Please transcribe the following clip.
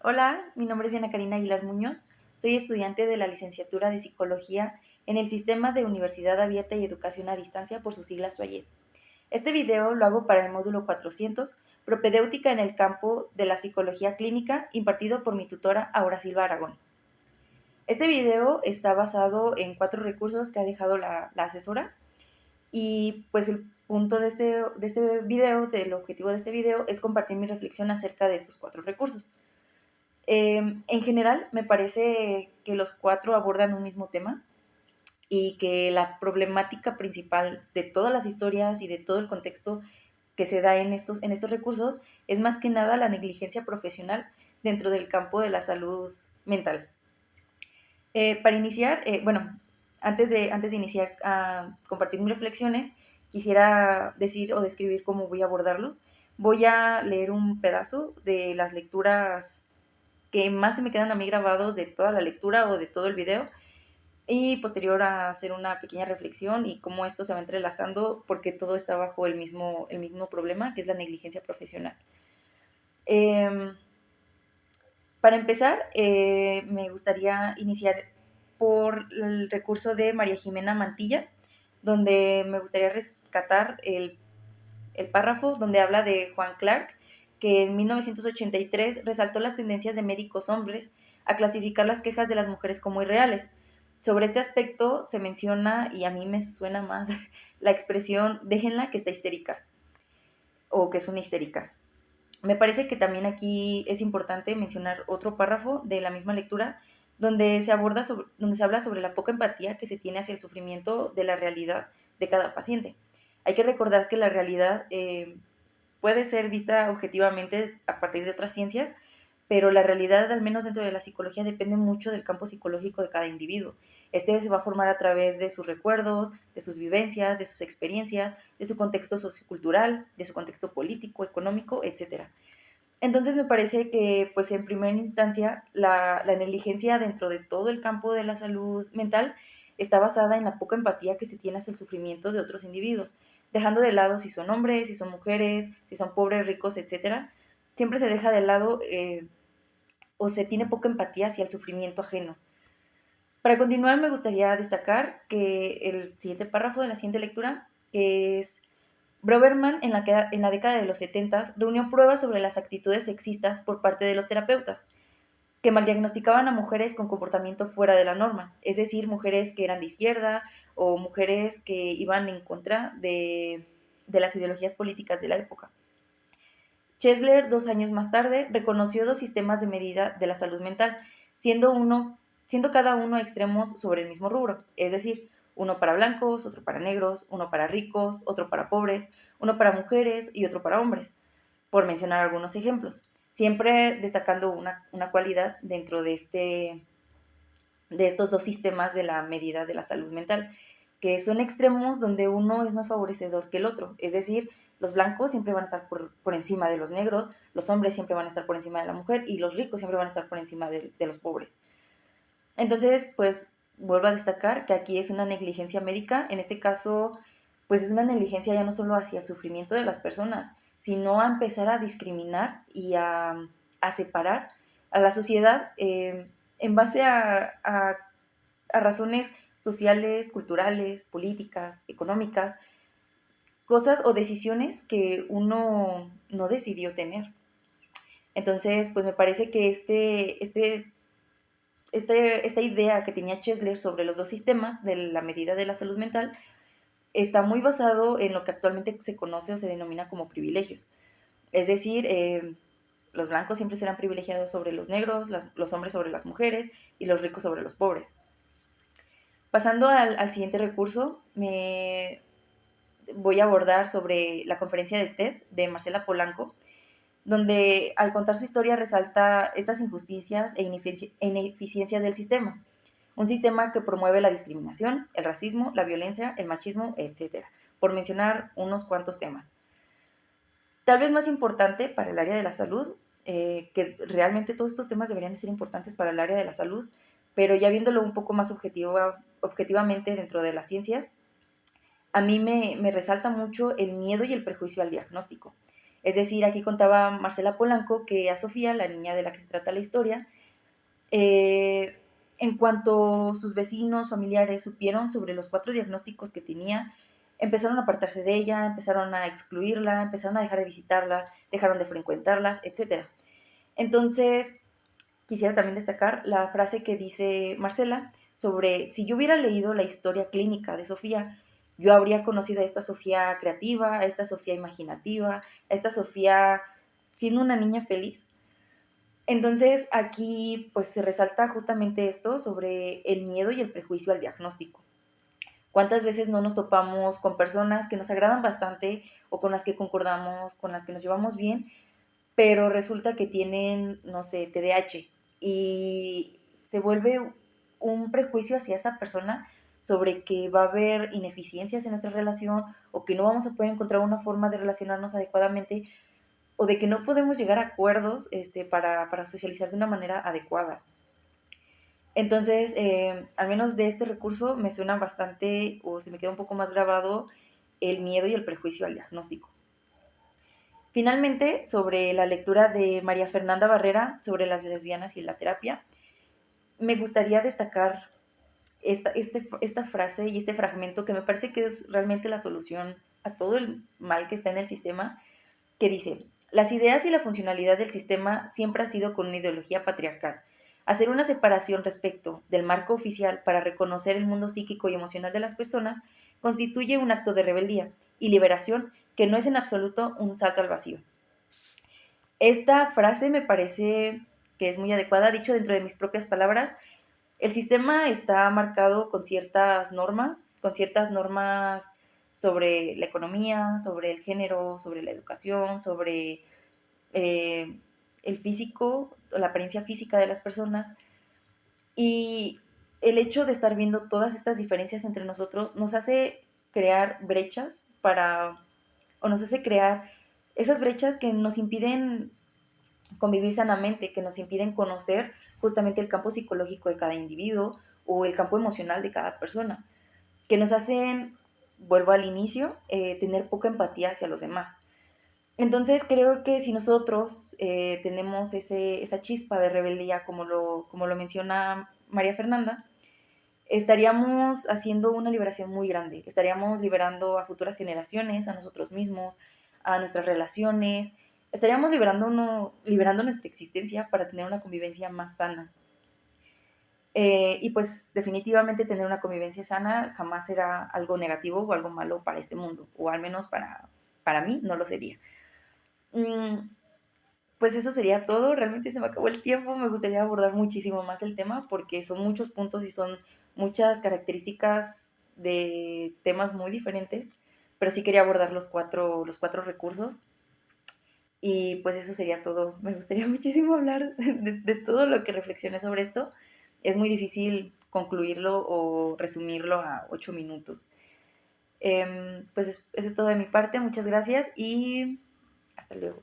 Hola, mi nombre es Diana Karina Aguilar Muñoz. Soy estudiante de la licenciatura de Psicología en el Sistema de Universidad Abierta y Educación a Distancia, por sus siglas SUAYED. Este video lo hago para el módulo 400, Propedéutica en el campo de la psicología clínica, impartido por mi tutora Aura Silva Aragón. Este video está basado en 4 recursos que ha dejado la asesora y pues el punto de este video, del objetivo de este video, es compartir mi reflexión acerca de estos 4 recursos. En general, me parece que los 4 abordan un mismo tema y que la problemática principal de todas las historias y de todo el contexto que se da en estos recursos es más que nada la negligencia profesional dentro del campo de la salud mental. Para iniciar, antes de iniciar a compartir mis reflexiones, quisiera decir o describir cómo voy a abordarlos. Voy a leer un pedazo de las lecturas que más se me quedan a mí grabados de toda la lectura o de todo el video, y posterior a hacer una pequeña reflexión y cómo esto se va entrelazando porque todo está bajo el mismo problema, que es la negligencia profesional. Eh, para empezar, me gustaría iniciar por el recurso de María Jimena Mantilla, donde me gustaría rescatar el párrafo donde habla de Juan Clark, que en 1983 resaltó las tendencias de médicos hombres a clasificar las quejas de las mujeres como irreales. Sobre este aspecto se menciona, y a mí me suena más, la expresión déjenla que está histérica o que es una histérica. Me parece que también aquí es importante mencionar otro párrafo de la misma lectura donde se habla sobre la poca empatía que se tiene hacia el sufrimiento de la realidad de cada paciente. Hay que recordar que la realidad puede ser vista objetivamente a partir de otras ciencias, pero la realidad, al menos dentro de la psicología, depende mucho del campo psicológico de cada individuo. Este se va a formar a través de sus recuerdos, de sus vivencias, de sus experiencias, de su contexto sociocultural, de su contexto político, económico, etcétera. Entonces me parece que, pues en primera instancia, la negligencia dentro de todo el campo de la salud mental está basada en la poca empatía que se tiene hacia el sufrimiento de otros individuos, dejando de lado si son hombres, si son mujeres, si son pobres, ricos, etcétera. Siempre se deja de lado o se tiene poca empatía hacia el sufrimiento ajeno. Para continuar, me gustaría destacar que el siguiente párrafo de la siguiente lectura, que es Broverman, en la década de los 70, reunió pruebas sobre las actitudes sexistas por parte de los terapeutas, que maldiagnosticaban a mujeres con comportamiento fuera de la norma, es decir, mujeres que eran de izquierda o mujeres que iban en contra de las ideologías políticas de la época. Chesler, 2 años más tarde, reconoció 2 sistemas de medida de la salud mental, siendo cada uno extremos sobre el mismo rubro, es decir, uno para blancos, otro para negros, uno para ricos, otro para pobres, uno para mujeres y otro para hombres, por mencionar algunos ejemplos, siempre destacando una cualidad dentro de estos 2 sistemas de la medida de la salud mental, que son extremos donde uno es más favorecedor que el otro. Es decir, los blancos siempre van a estar por encima de los negros, los hombres siempre van a estar por encima de la mujer y los ricos siempre van a estar por encima de los pobres. Entonces, pues vuelvo a destacar que aquí es una negligencia médica. En este caso, pues es una negligencia ya no solo hacia el sufrimiento de las personas, sino a empezar a discriminar y a separar a la sociedad en base a razones sociales, culturales, políticas, económicas, cosas o decisiones que uno no decidió tener. Entonces, pues me parece que esta idea que tenía Chesler sobre los 2 sistemas de la medida de la salud mental está muy basado en lo que actualmente se conoce o se denomina como privilegios. Es decir, los blancos siempre serán privilegiados sobre los negros, los hombres sobre las mujeres y los ricos sobre los pobres. Pasando al siguiente recurso, me voy a abordar sobre la conferencia del TED de Marcela Polanco, donde al contar su historia resalta estas injusticias e ineficiencias del sistema. Un sistema que promueve la discriminación, el racismo, la violencia, el machismo, etcétera, por mencionar unos cuantos temas. Tal vez más importante para el área de la salud, que realmente todos estos temas deberían de ser importantes para el área de la salud, pero ya viéndolo un poco más objetivamente dentro de la ciencia, a mí me resalta mucho el miedo y el prejuicio al diagnóstico. Es decir, aquí contaba Marcela Polanco que a Sofía, la niña de la que se trata la historia, eh, en cuanto sus vecinos, familiares supieron sobre los 4 diagnósticos que tenía, empezaron a apartarse de ella, empezaron a excluirla, empezaron a dejar de visitarla, dejaron de frecuentarlas, etc. Entonces, quisiera también destacar la frase que dice Marcela sobre si yo hubiera leído la historia clínica de Sofía, yo habría conocido a esta Sofía creativa, a esta Sofía imaginativa, a esta Sofía siendo una niña feliz. Entonces aquí pues se resalta justamente esto sobre el miedo y el prejuicio al diagnóstico. ¿Cuántas veces no nos topamos con personas que nos agradan bastante o con las que concordamos, con las que nos llevamos bien, pero resulta que tienen, no sé, TDAH y se vuelve un prejuicio hacia esta persona sobre que va a haber ineficiencias en nuestra relación o que no vamos a poder encontrar una forma de relacionarnos adecuadamente o de que no podemos llegar a acuerdos para socializar de una manera adecuada. Entonces, al menos de este recurso me suena bastante o se me queda un poco más grabado el miedo y el prejuicio al diagnóstico. Finalmente, sobre la lectura de María Fernanda Barrera sobre las lesbianas y la terapia, me gustaría destacar esta frase y este fragmento que me parece que es realmente la solución a todo el mal que está en el sistema, que dice, las ideas y la funcionalidad del sistema siempre ha sido con una ideología patriarcal. Hacer una separación respecto del marco oficial para reconocer el mundo psíquico y emocional de las personas constituye un acto de rebeldía y liberación que no es en absoluto un salto al vacío. Esta frase me parece que es muy adecuada, dicho dentro de mis propias palabras. El sistema está marcado con ciertas normas sobre la economía, sobre el género, sobre la educación, sobre eh, el físico, la apariencia física de las personas. Y el hecho de estar viendo todas estas diferencias entre nosotros nos hace crear brechas o nos hace crear esas brechas que nos impiden convivir sanamente, que nos impiden conocer justamente el campo psicológico de cada individuo o el campo emocional de cada persona, que nos hacen, vuelvo al inicio, tener poca empatía hacia los demás. Entonces creo que si nosotros tenemos esa chispa de rebeldía, como lo menciona María Fernanda, estaríamos haciendo una liberación muy grande. Estaríamos liberando a futuras generaciones, a nosotros mismos, a nuestras relaciones. Estaríamos liberando nuestra existencia para tener una convivencia más sana. Y pues definitivamente tener una convivencia sana jamás será algo negativo o algo malo para este mundo, o al menos para mí no lo sería. Pues eso sería todo, realmente se me acabó el tiempo, me gustaría abordar muchísimo más el tema porque son muchos puntos y son muchas características de temas muy diferentes, pero sí quería abordar los cuatro recursos y pues eso sería todo. Me gustaría muchísimo hablar de todo lo que reflexioné sobre esto. Es muy difícil concluirlo o resumirlo a 8 minutos. Pues eso es todo de mi parte, muchas gracias y hasta luego.